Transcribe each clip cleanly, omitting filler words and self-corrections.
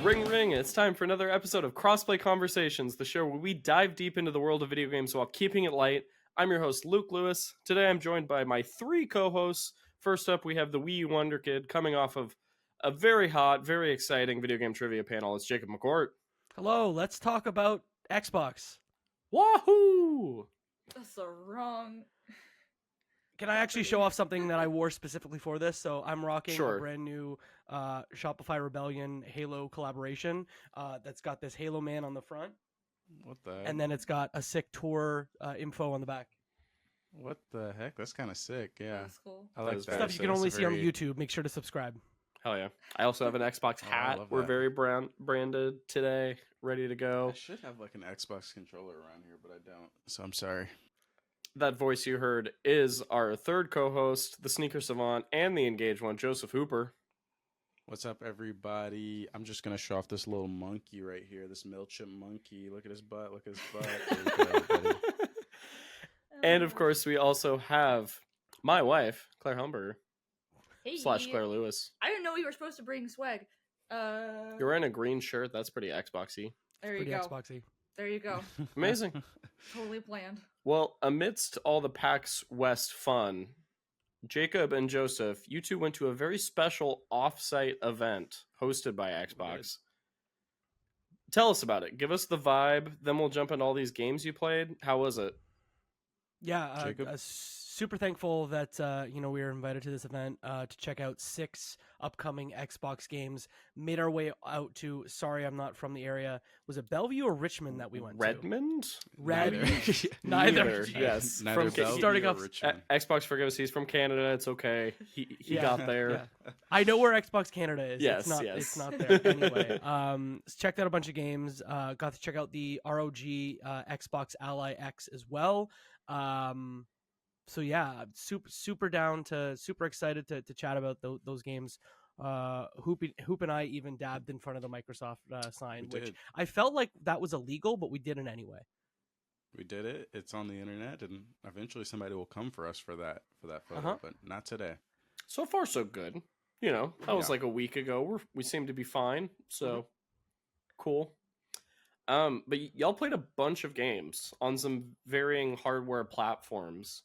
Ring ring, it's time for another episode of Crossplay Conversations, the show where we dive deep into the world of video games while keeping it light. I'm your host, Luke Lewis. Today I'm joined by my three co-hosts. First up, we have the Wii U Wonder Kid coming off of a very hot, very exciting video game trivia panel. It's Jacob McCourt. Hello, let's talk about Xbox. Wahoo! That's the wrong... Can I actually show off something that I wore specifically for this? So I'm rocking Sure. a brand new Shopify Rebellion Halo collaboration that's got this Halo man on the front. What the heck? And then it's got a sick tour info on the back. What the heck? That's kind of sick. Yeah. That's cool. I like That is that. Stuff you can only see on YouTube. Make sure to subscribe. Hell yeah. I also have an Xbox Oh, I hat. love We're that. very branded today, ready to go. I should have like an Xbox controller around here, but I don't. So I'm sorry. That voice you heard is our third co-host, the Sneaker Savant, and the Engaged one, Joseph Hooper. What's up, everybody? I'm just gonna show off this little monkey right here. This MailChimp monkey. Look at his butt. Look at his butt. There you go, everybody. And of course, we also have my wife, Claire Humber, Hey, / Claire Lewis. I didn't know you were supposed to bring swag. You're wearing a green shirt. That's pretty Xboxy. There you Pretty go. Xboxy. There you go. Amazing. Totally planned. Well, amidst all the PAX West fun, Jacob and Joseph, you two went to a very special off-site event hosted by Xbox. Tell us about it. Give us the vibe. Then we'll jump into all these games you played. How was it? Yeah, Jacob? super thankful that we were invited to this event to check out 6 upcoming Xbox games. Made our way out to, sorry, I'm not from the area. Was it Bellevue or Richmond that we went Redmond? to? Redmond. Neither. Neither. Yes. Neither From Bellevue starting or off- Richmond. Xbox forgives. He's from Canada. It's okay. He Yeah. got there. Yeah. I know where Xbox Canada is. Yes, it's not, yes. It's not there anyway. Checked out a bunch of games. Got to check out the ROG Xbox Ally X as well. So yeah, super down to super excited to chat about those games. Hoop and I even dabbed in front of the Microsoft sign, We which did. I felt like that was illegal, but we did it anyway. We did it. It's on the internet, and eventually somebody will come for us for that photo, Uh-huh. but not today. So far, so good. You know, that was Yeah. like a week ago. We seem to be fine. So Mm-hmm. cool. But y'all played a bunch of games on some varying hardware platforms.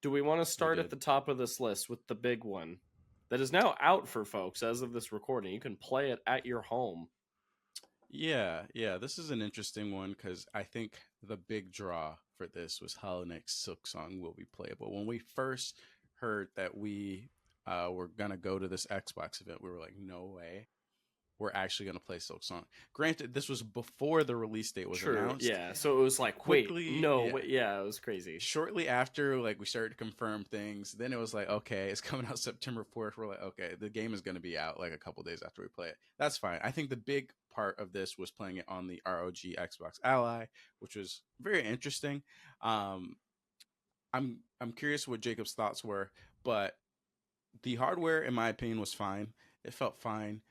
Do we want to start at did. the top of this list with the big one that is now out for folks as of this recording? You can play it at your home. Yeah, this is an interesting one because I think the big draw for this was Hollow Knight's Silksong will be playable. When we first heard that we were gonna go to this Xbox event, we were like, no way, we're actually gonna play Silksong. Granted, this was before the release date was announced. Yeah. So it was like, Quickly, wait, yeah. it was crazy. Shortly after, like, we started to confirm things, then it was like, okay, it's coming out September 4th. We're like, okay, the game is going to be out like a couple days after we play it. That's fine. I think the big part of this was playing it on the ROG Xbox Ally, which was very interesting. I'm curious what Jacob's thoughts were, but the hardware, in my opinion, was fine. It felt fine.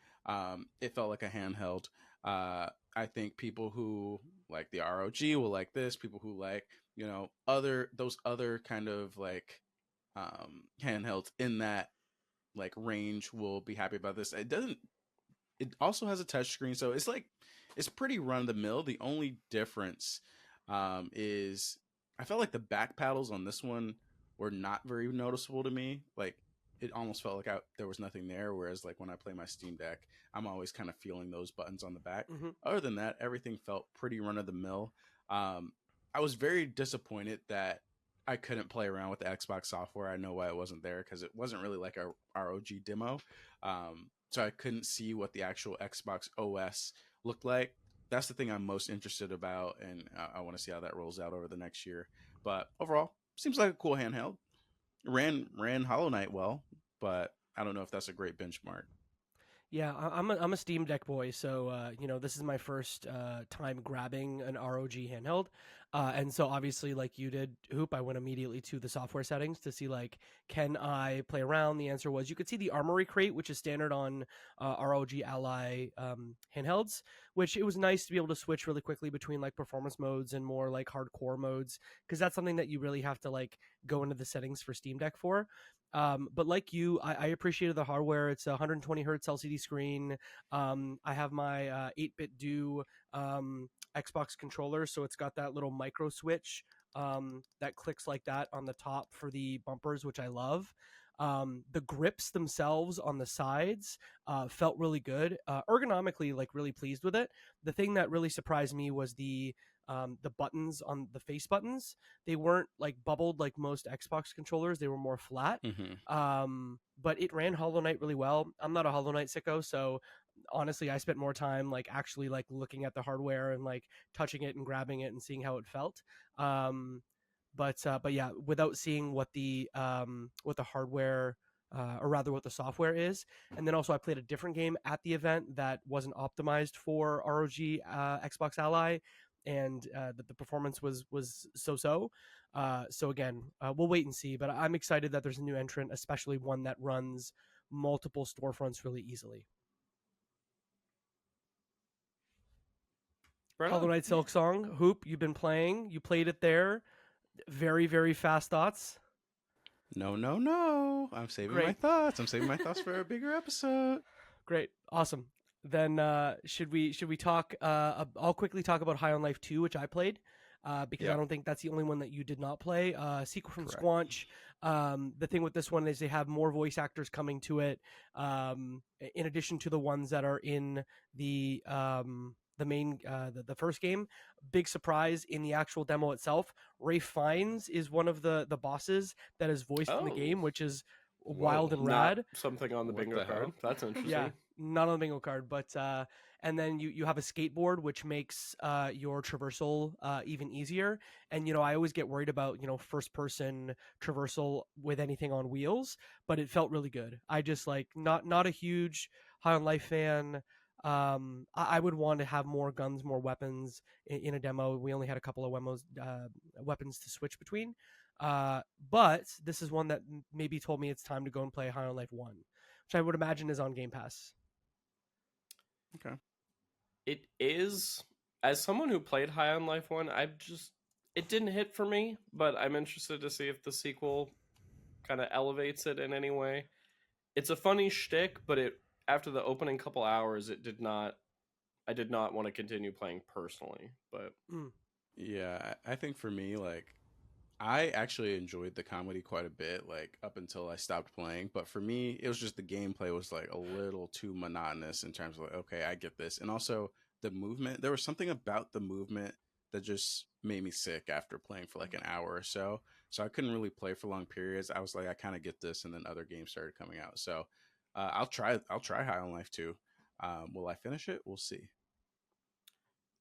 It felt like a handheld. I think people who like the ROG will like this. People who like, those other kind of like handhelds in that like range will be happy about this. It also has a touch screen, so it's pretty run of the mill. The only difference is I felt like the back paddles on this one were not very noticeable to me. Like, it almost felt like there was nothing there, whereas like when I play my Steam Deck, I'm always kind of feeling those buttons on the back. Mhm. Other than that, everything felt pretty run of the mill. I was very disappointed that I couldn't play around with the Xbox software. I know why it wasn't there, because it wasn't really like a ROG demo. So I couldn't see what the actual Xbox OS looked like. That's the thing I'm most interested about, and I want to see how that rolls out over the next year. But overall, seems like a cool handheld. Ran Hollow Knight well, but I don't know if that's a great benchmark. Yeah, I'm a Steam Deck boy, so this is my first time grabbing an ROG handheld, and so obviously, like you did, Hoop, I went immediately to the software settings to see like, can I play around? The answer was you could see the Armory crate, which is standard on ROG Ally handhelds, which it was nice to be able to switch really quickly between like performance modes and more like hardcore modes, because that's something that you really have to like go into the settings for Steam Deck for. But like you, I appreciated the hardware. It's a 120 hertz LCD screen. I have my 8-bit do Xbox controller, so it's got that little micro switch that clicks like that on the top for the bumpers, which I love. The grips themselves on the sides felt really good. Ergonomically, like really pleased with it. The thing that really surprised me was the buttons on the face buttons. They weren't like bubbled like most Xbox controllers. They were more flat. But it ran Hollow Knight really well. I'm not a Hollow Knight sicko, so honestly, I spent more time like actually like looking at the hardware and like touching it and grabbing it and seeing how it felt. But yeah, without seeing what the hardware or rather what the software is. And then also I played a different game at the event that wasn't optimized for ROG Xbox Ally, and the performance was so. So again, we'll wait and see. But I'm excited that there's a new entrant, especially one that runs multiple storefronts really easily. Right Hollow on. Knight Silksong, Hoop, you've been playing. You played it there. Very, very fast thoughts. No, no, no. I'm saving my Great. thoughts. I'm saving my thoughts for a bigger episode. Great. Awesome. Then should we talk I'll quickly talk about High on Life 2, which I played. Because I don't think that's the only one that you did not play. Sequel from Correct. Squanch. The thing with this one is they have more voice actors coming to it, in addition to the ones that are in the main the first game. Big surprise in the actual demo itself. Rafe Fiennes is one of the bosses that is voiced in the game, which is wild and Not rad. something on the What bingo the hell? card. That's interesting. Yeah, not on the bingo card, but and then you have a skateboard, which makes your traversal even easier. And I always get worried about first person traversal with anything on wheels, but it felt really good. I just like not a huge High on Life fan. I would want to have more guns, more weapons in a demo. We only had a couple of weapons to switch between. But this is one that maybe told me it's time to go and play High on Life 1, which I would imagine is on Game Pass. Okay. It is, as someone who played High on Life 1, it didn't hit for me, but I'm interested to see if the sequel kind of elevates it in any way. It's a funny shtick, but after the opening couple hours, I did not want to continue playing personally, but Yeah, I think for me, like, I actually enjoyed the comedy quite a bit, like up until I stopped playing. But for me, it was just the gameplay was like a little too monotonous in terms of like, okay, I get this. And also the movement, there was something about the movement that just made me sick after playing for like an hour or so. So I couldn't really play for long periods. I was like, I kind of get this. And then other games started coming out. So I'll try High on Life too. Will I finish it? We'll see.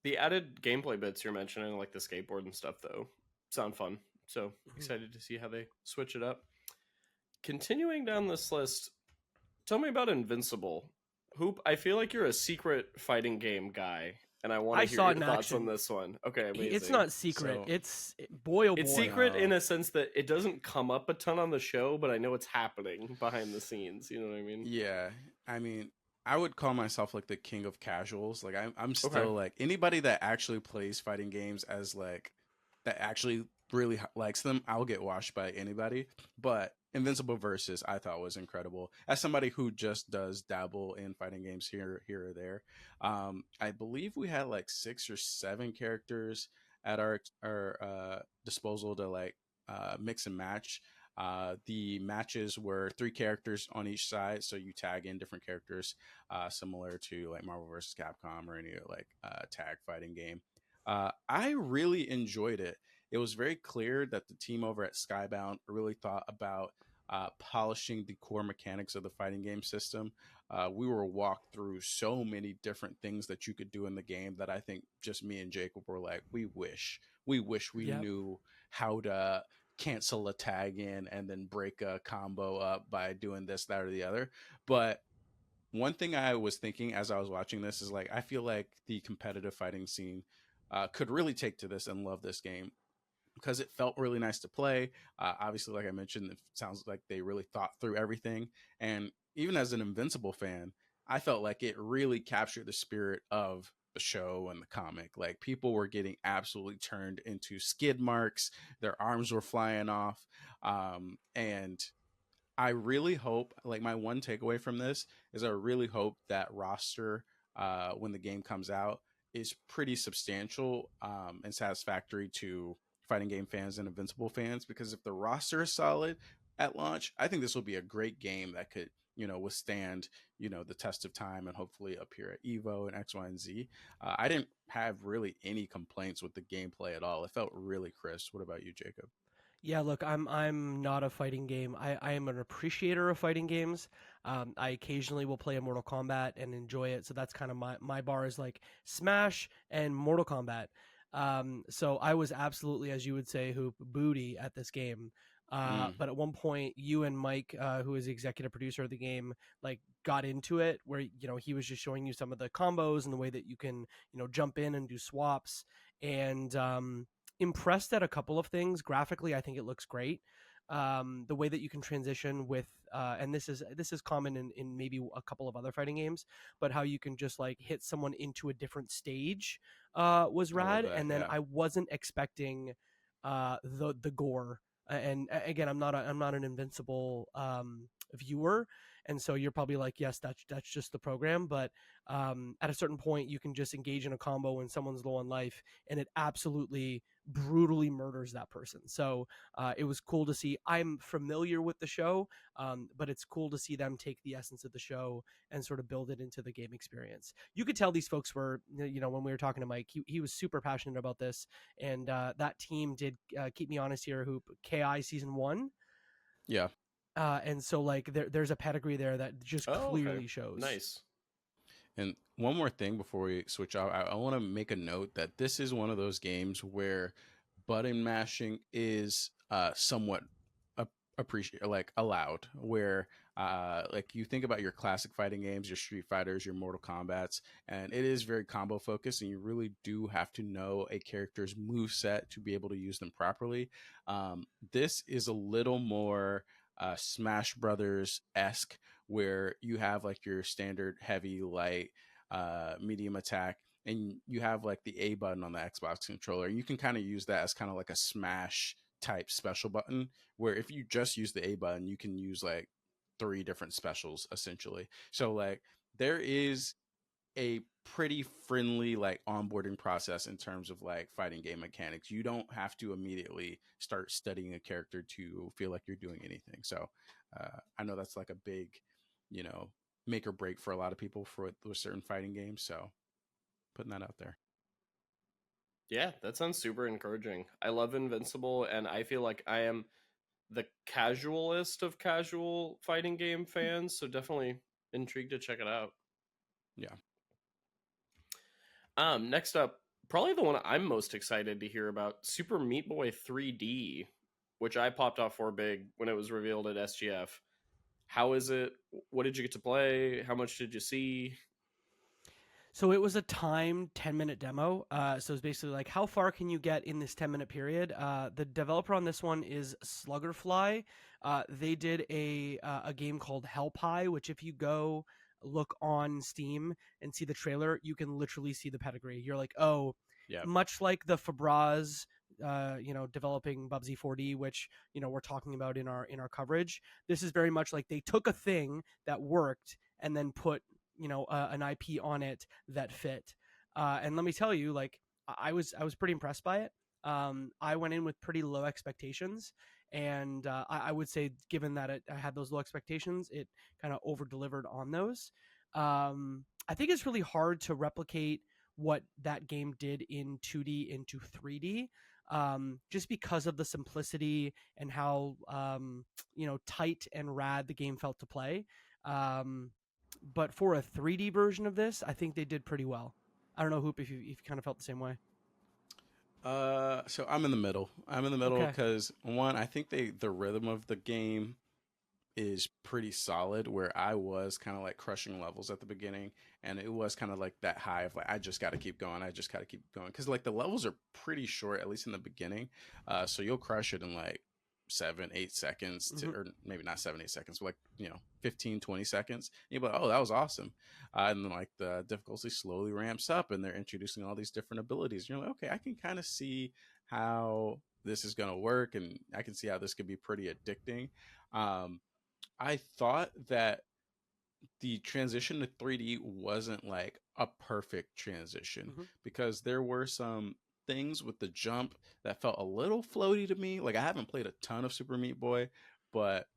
the added gameplay bits you're mentioning, like the skateboard and stuff, though, sound fun. So excited to see how they switch it up. Continuing down this list, tell me about Invincible. Hoop, I feel like you're a secret fighting game guy, and I want I to hear saw your it in thoughts on action. this one. Okay, amazing. It's not secret. So- It's boy oh boy. It's secret No. in a sense that it doesn't come up a ton on the show, but I know it's happening behind the scenes. You know what I mean? Yeah, I mean, I would call myself like the king of casuals. Like I'm still Okay. like anybody that actually plays fighting games as like that actually really likes them. I'll get washed by anybody. But Invincible Versus I thought was incredible. As somebody who just does dabble in fighting games here or there, I believe we had like 6 or 7 characters at our disposal to like mix and match. The matches were 3 characters on each side, so you tag in different characters, similar to like Marvel vs. Capcom or any like tag fighting game. I really enjoyed it. It was very clear that the team over at Skybound really thought about polishing the core mechanics of the fighting game system. We were walked through so many different things that you could do in the game that I think just me and Jacob were like, we wish we Yep. knew how to cancel a tag in and then break a combo up by doing this, that, or the other. But one thing I was thinking as I was watching this is like, I feel like the competitive fighting scene could really take to this and love this game because it felt really nice to play. Obviously, like I mentioned, it sounds like they really thought through everything. And even as an Invincible fan, I felt like it really captured the spirit of the show and the comic. Like people were getting absolutely turned into skid marks. Their arms were flying off. And I really hope, like, my one takeaway from this is I really hope that roster, when the game comes out, is pretty substantial, and satisfactory to fighting game fans and Invincible fans. Because if the roster is solid at launch, I think this will be a great game that could, withstand, the test of time and hopefully appear at Evo and X, Y, and Z. I didn't have really any complaints with the gameplay at all. It felt really crisp. What about you, Jacob? Yeah, look, I'm not a fighting game. I am an appreciator of fighting games. I occasionally will play a Mortal Kombat and enjoy it. So that's kind of my bar is like Smash and Mortal Kombat. So I was absolutely, as you would say, hoop booty at this game. But at one point, you and Mike, who is the executive producer of the game, like got into it where he was just showing you some of the combos and the way that you can jump in and do swaps and impressed at a couple of things. Graphically, I think it looks great. The way that you can transition with, and this is common in maybe a couple of other fighting games, but how you can just like hit someone into a different stage was rad. that, And then yeah. I wasn't expecting the gore. And again, I'm not an Invincible viewer, and so you're probably like, yes, that's just the program. But at a certain point, you can just engage in a combo when someone's low on life, and it absolutely brutally murders that person. So it was cool to see. I'm familiar with the show, but it's cool to see them take the essence of the show and sort of build it into the game experience. You could tell these folks were, when we were talking to Mike, he was super passionate about this, and that team did keep me honest here. Hoop KI season 1. Yeah. And so like there's a pedigree there that just clearly okay. shows. Nice. And one more thing before we switch out, I want to make a note that this is one of those games where button mashing is somewhat allowed. Where like you think about your classic fighting games, your Street Fighters, your Mortal Kombats, and it is very combo focused, and you really do have to know a character's move set to be able to use them properly. This is a little more Smash Brothers esque, where you have like your standard heavy, light, medium attack, and you have like the A button on the Xbox controller. You can kind of use that as kind of like a Smash type special button, where if you just use the A button, you can use like 3 different specials essentially. So like there is a pretty friendly like onboarding process in terms of like fighting game mechanics. You don't have to immediately start studying a character to feel like you're doing anything. So I know that's like a big, make or break for a lot of people with certain fighting games. So putting that out there. Yeah, that sounds super encouraging. I love Invincible, and I feel like I am the casualist of casual fighting game fans, so definitely intrigued to check it out. Yeah. Next up, probably the one I'm most excited to hear about, Super Meat Boy 3D, which I popped off for big when it was revealed at SGF. How is it? What did you get to play? How much did you see? So it was a timed 10-minute demo. So it's basically like, how far can you get in this 10-minute period? The developer on this one is Sluggerfly. They did a game called Hell Pie, which if you go look on Steam and see the trailer, you can literally see the pedigree. You're like, oh, Yeah. much like the Fabraz, developing Bubsy 4D, which we're talking about in our coverage. This is very much like they took a thing that worked and then put an IP on it that fit. And let me tell you, like I was pretty impressed by it. I went in with pretty low expectations, and I would say, given that I had those low expectations, it kind of over delivered on those. I think it's really hard to replicate what that game did in 2D into 3D. Just because of the simplicity and how tight and rad the game felt to play. But for a 3D version of this, I think they did pretty well. I don't know, Hoop, if you kind of felt the same way. So I'm in the middle. Okay. Because one, I think the rhythm of the game is pretty solid, where I was kind of like crushing levels at the beginning, and it was kind of like that high of like, I just got to keep going. Because like the levels are pretty short, at least in the beginning. So you'll crush it in like 7-8 seconds or maybe not 7-8 seconds, but like 15-20 seconds, and you'll be like, oh, that was awesome. And then like the difficulty slowly ramps up, and they're introducing all these different abilities, and you're like, okay, I can kind of see how this is going to work, and I can see how this could be pretty addicting. I thought that the transition to 3D wasn't like a perfect transition Mhm. because there were some things with the jump that felt a little floaty to me. Like I haven't played a ton of Super Meat Boy, but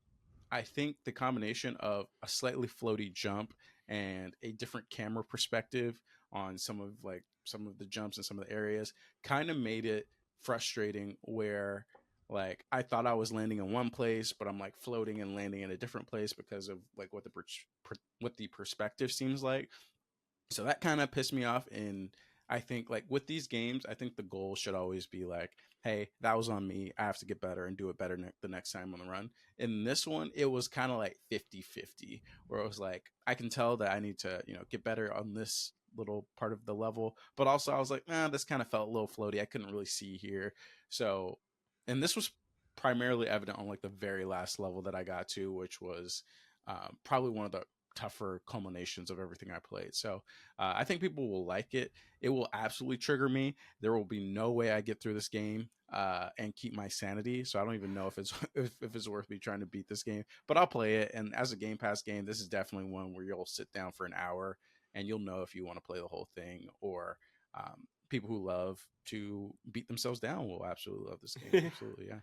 I think the combination of a slightly floaty jump and a different camera perspective on some of the jumps and some of the areas kind of made it frustrating where like I thought I was landing in one place but I'm like floating and landing in a different place because of like what the perspective seems like. So that kind of pissed me off. And I think like with these games, I think the goal should always be like, hey, that was on me. I have to get better and do it better the next time on the run. In this one, it was kind of like 50-50, where it was like, I can tell that I need to, get better on this little part of the level. But also I was like, this kind of felt a little floaty. I couldn't really see here. So, and this was primarily evident on like the very last level that I got to, which was probably one of the tougher culminations of everything I played. So I think people will like it. It will absolutely trigger me. There will be no way I get through this game and keep my sanity. So I don't even know if it's if it's worth me trying to beat this game. But I'll play it. And as a Game Pass game, this is definitely one where you'll sit down for an hour and you'll know if you want to play the whole thing or people who love to beat themselves down will absolutely love this game. Absolutely, yeah.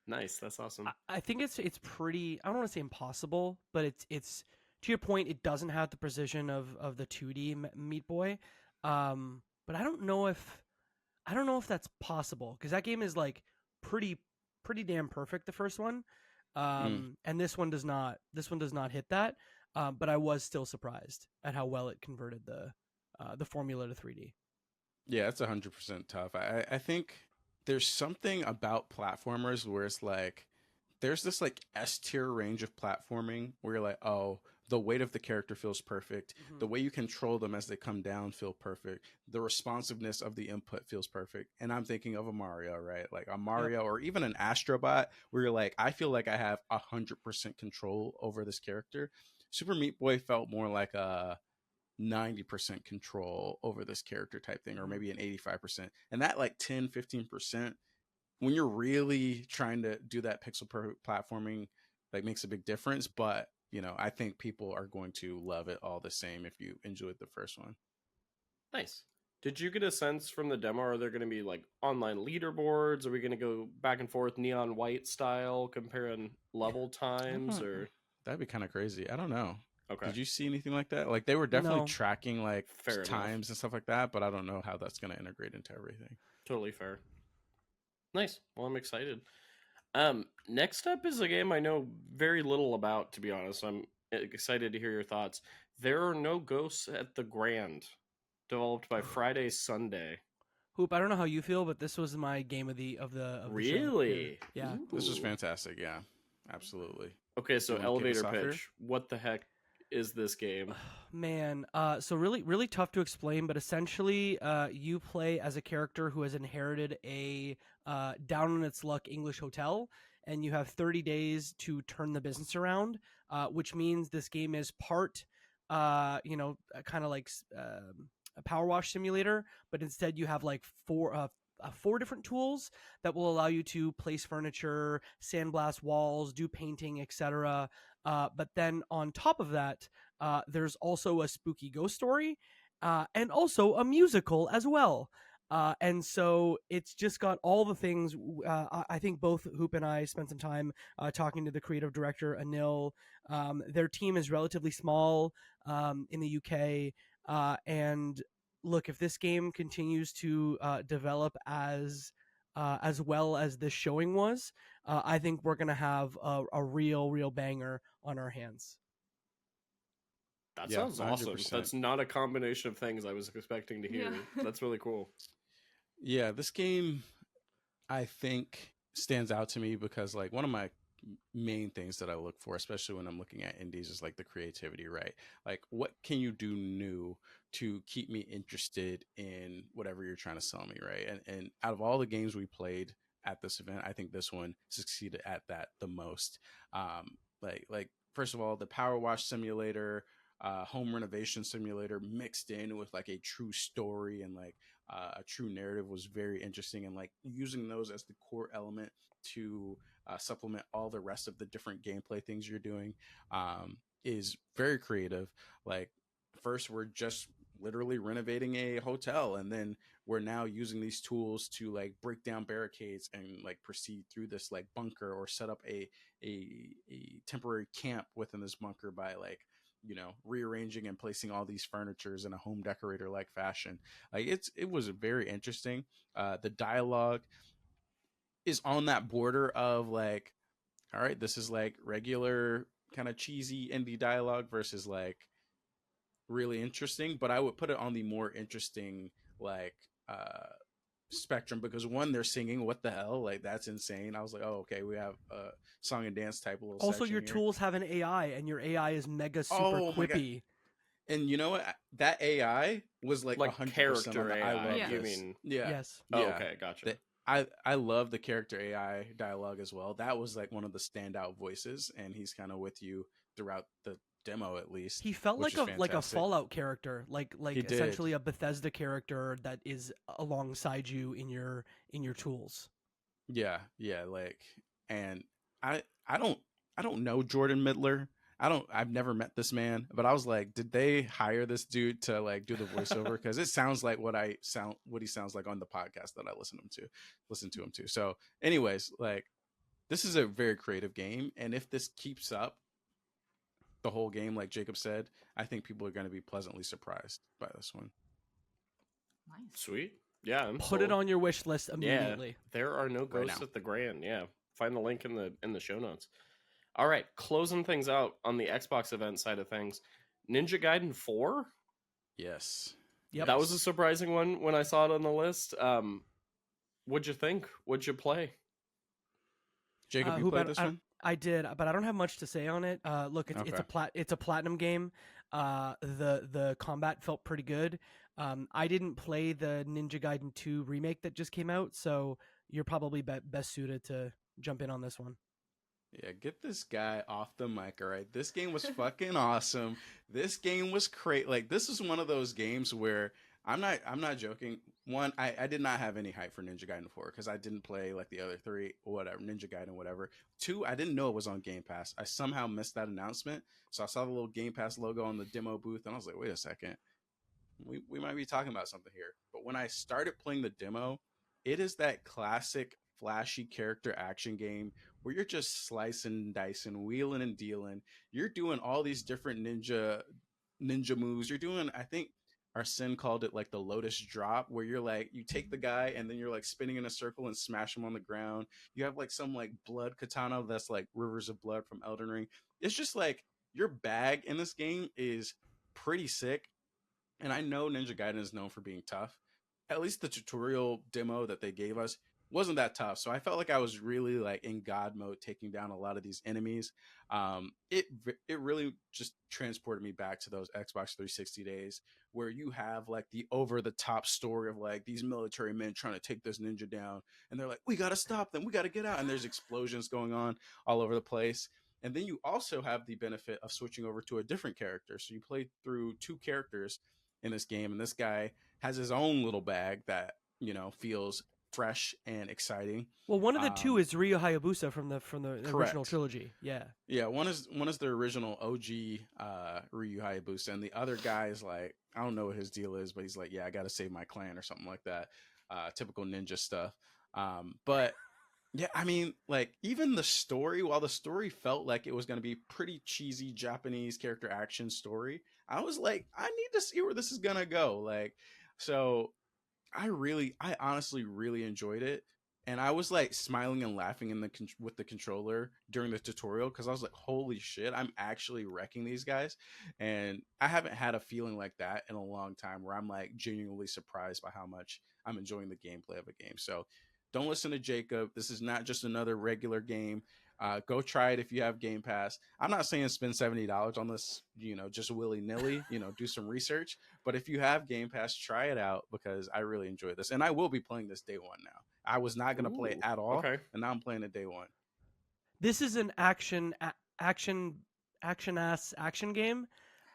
Nice, that's awesome. I think it's pretty. I don't want to say impossible, but it's to your point. It doesn't have the precision of the 2D Meat Boy, but I don't know if that's possible because that game is like pretty damn perfect. The first one, and this one does not. This one does not hit that. But I was still surprised at how well it converted the formula to 3D. Yeah, it's 100% tough. I think there's something about platformers where it's like there's this like S tier range of platforming where you're like, oh, the weight of the character feels perfect. The way you control them as they come down feel perfect. The responsiveness of the input feels perfect. And I'm thinking of a Mario, right? Like a Mario or even an Astrobot where you're like, I feel like I have 100% control over this character. Super Meat Boy felt more like a 90% control over this character type thing, or maybe an 85%. And that like 10-15%, when you're really trying to do that pixel per platforming, like makes a big difference. But I think people are going to love it all the same if you enjoyed the first one. Nice. Did you get a sense from the demo? Are there going to be like online leaderboards? Are we going to go back and forth neon white style, comparing level times, or That'd be kind of crazy. I don't know. okay? Did you see anything like that? Like they were definitely No. tracking like Fair enough. times and stuff like that, but I don't know how that's going to integrate into everything. Totally fair. Nice. Well, I'm excited. Next up is a game I know very little about, to be honest. I'm excited to hear your thoughts. There Are No Ghosts at the Grand, developed by Friday Sunday. Hoop, I don't know how you feel, but this was my game of the show here. Really? Yeah. This was Ooh. fantastic. Yeah, absolutely. Okay, so You wanna kick us elevator off here? pitch. What the heck is this game? Man, so really tough to explain, but essentially, you play as a character who has inherited a down on its luck English hotel, and you have 30 days to turn the business around, which means this game is part, kind of like a power wash simulator, but instead you have like four different tools that will allow you to place furniture, sandblast walls, do painting, etc. But then on top of that, there's also a spooky ghost story, and also a musical as well. And so it's just got all the things. I think both Hoop and I spent some time talking to the creative director, Anil. Their team is relatively small in the UK. And look, if this game continues to develop as well as this showing was, I think we're going to have a real banger on our hands. That Yeah, sounds awesome. 100%. That's not a combination of things I was expecting to hear. Yeah. That's really cool. Yeah, this game I think stands out to me because like one of my main things that I look for, especially when I'm looking at indies, is like the creativity, right? Like what can you do new to keep me interested in whatever you're trying to sell me, right? And out of all the games we played at this event, I think this one succeeded at that the most. Like first of all, the power wash simulator, home renovation simulator mixed in with like a true story and like a true narrative was very interesting, and like using those as the core element to supplement all the rest of the different gameplay things you're doing is very creative. Like first we're just literally renovating a hotel, and then we're now using these tools to like break down barricades and like proceed through this like bunker, or set up a temporary camp within this bunker by like, you know, rearranging and placing all these furnitures in a home decorator like fashion. Like it was very interesting. The dialogue is on that border of like, all right, this is like regular kind of cheesy indie dialogue versus like really interesting, but I would put it on the more interesting like spectrum, because one, they're singing, what the hell, like that's insane. I was like, oh okay, we have a song and dance type little Also, section your here. tools have an AI, and your AI is mega super Oh my God. quippy. And you know what, that AI was like 100% on character the AI. I love Yeah. You this. mean? Yeah. Yes. Oh, Yeah. okay, gotcha. The- I love the character AI dialogue as well. That was like one of the standout voices, and he's kind of with you throughout the demo at least. He felt which like is a fantastic. Fallout character, like He did. essentially a Bethesda character that is alongside you in your tools. Yeah, like, and I don't know Jordan Middler. I've never met this man, but I was like, did they hire this dude to like do the voiceover? Because it sounds like what he sounds like on the podcast that I listen to him to. So, anyways, like this is a very creative game, and if this keeps up the whole game, like Jacob said, I think people are going to be pleasantly surprised by this one. Nice. Sweet. Yeah, I'm Put it sold. on your wish list immediately. There are no ghosts now. at the Grand. Yeah, find the link in the show notes. All right, closing things out on the Xbox event side of things. Ninja Gaiden 4? Yes. Yep. That was a surprising one when I saw it on the list. What'd you think? What'd you play? Jacob, you Who played bet- this one? I did, but I don't have much to say on it. Look, it's a platinum game. The combat felt pretty good. I didn't play the Ninja Gaiden 2 remake that just came out, so you're probably best suited to jump in on this one. Yeah, get this guy off the mic, all right? This game was fucking awesome. This game was great. Like, this is one of those games where I'm not joking. One, I did not have any hype for Ninja Gaiden 4 because I didn't play like the other three, whatever, Ninja Gaiden, whatever. Two, I didn't know it was on Game Pass. I somehow missed that announcement. So I saw the little Game Pass logo on the demo booth, and I was like, wait a second. We might be talking about something here. But when I started playing the demo, it is that classic flashy character action game where you're just slicing and dicing, wheeling and dealing. You're doing all these different ninja moves. You're doing, I think Arsene called it like the Lotus Drop, where you're like, you take the guy and then you're like spinning in a circle and smash him on the ground. You have like some like blood katana that's like Rivers of Blood from Elden Ring. It's just like your bag in this game is pretty sick. And I know Ninja Gaiden is known for being tough. At least the tutorial demo that they gave us wasn't that tough. So I felt like I was really like in God mode, taking down a lot of these enemies. It really just transported me back to those Xbox 360 days where you have like the over the top story of like these military men trying to take this ninja down. And they're like, we got to stop them. We got to get out. And there's explosions going on all over the place. And then you also have the benefit of switching over to a different character. So you play through two characters in this game. And this guy has his own little bag that, you know, feels fresh and exciting. Well, one of the two is Ryu Hayabusa from the original trilogy. Yeah, one is the original OG Ryu Hayabusa, and the other guy is like, I don't know what his deal is, but he's like, yeah, I gotta save my clan or something like that. Typical ninja stuff. But yeah, I mean, like even the story, while the story felt like it was gonna be pretty cheesy Japanese character action story, I was like, I need to see where this is gonna go. Like, so I honestly really enjoyed it, and I was like smiling and laughing with the controller during the tutorial because I was like, "Holy shit, I'm actually wrecking these guys!" And I haven't had a feeling like that in a long time, where I'm like genuinely surprised by how much I'm enjoying the gameplay of a game. So, don't listen to Jacob. This is not just another regular game. Go try it if you have Game Pass. I'm not saying spend $70 on this, you know, just willy nilly. You know, do some research. But if you have Game Pass, try it out because I really enjoy this, and I will be playing this day one now. I was not going to play it at all, Okay. and now I'm playing it day one. this is an action game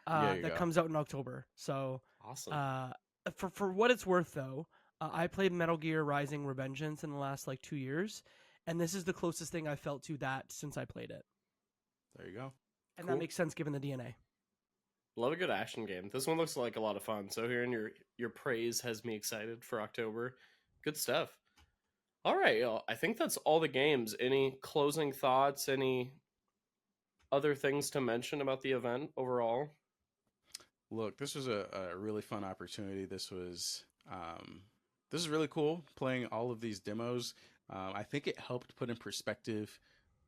that go. comes out in October. So Awesome. for what it's worth, though, I played Metal Gear Rising Revengeance in the last like 2 years, and this is the closest thing I felt to that since I played it. There you go. And Cool. that makes sense given the DNA. Love a good action game. This one looks like a lot of fun. So hearing your praise has me excited for October. Good stuff. All right, y'all. I think that's all the games. Any closing thoughts? Any other things to mention about the event overall? Look, this was a really fun opportunity. This is really cool playing all of these demos. I think it helped put in perspective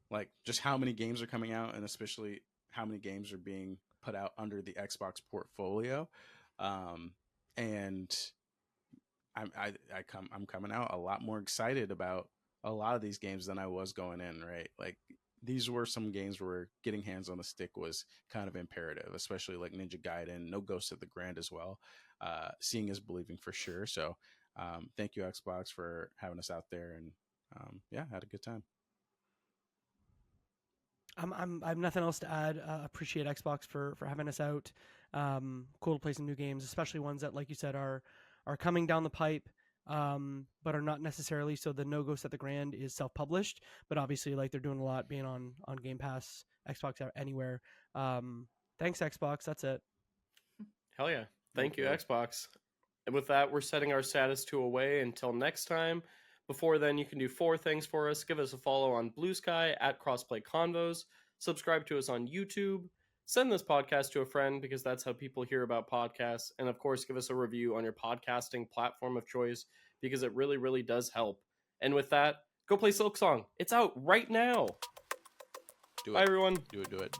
like just how many games are coming out, and especially how many games are being put out under the Xbox portfolio. And I'm coming out a lot more excited about a lot of these games than I was going in, right? Like these were some games where getting hands on the stick was kind of imperative, especially like Ninja Gaiden, no Ghost of the Grand as well. Seeing is believing for sure. So thank you, Xbox, for having us out there, and yeah, had a good time. I'm nothing else to add. Appreciate Xbox for having us out. Cool to play some new games, especially ones that, like you said, are coming down the pipe, but are not necessarily. So the No Ghost at the Grand is self-published, but obviously like they're doing a lot being on Game Pass, Xbox Anywhere. Thanks Xbox. That's it. Hell yeah. Thank you, Xbox. And with that, we're setting our status to away until next time. Before then, you can do 4 things for us. Give us a follow on BlueSky at Crossplay Convos. Subscribe to us on YouTube. Send this podcast to a friend because that's how people hear about podcasts. And of course, give us a review on your podcasting platform of choice because it really, really does help. And with that, go play Silksong. It's out right now. Do it. Bye, everyone. Do it.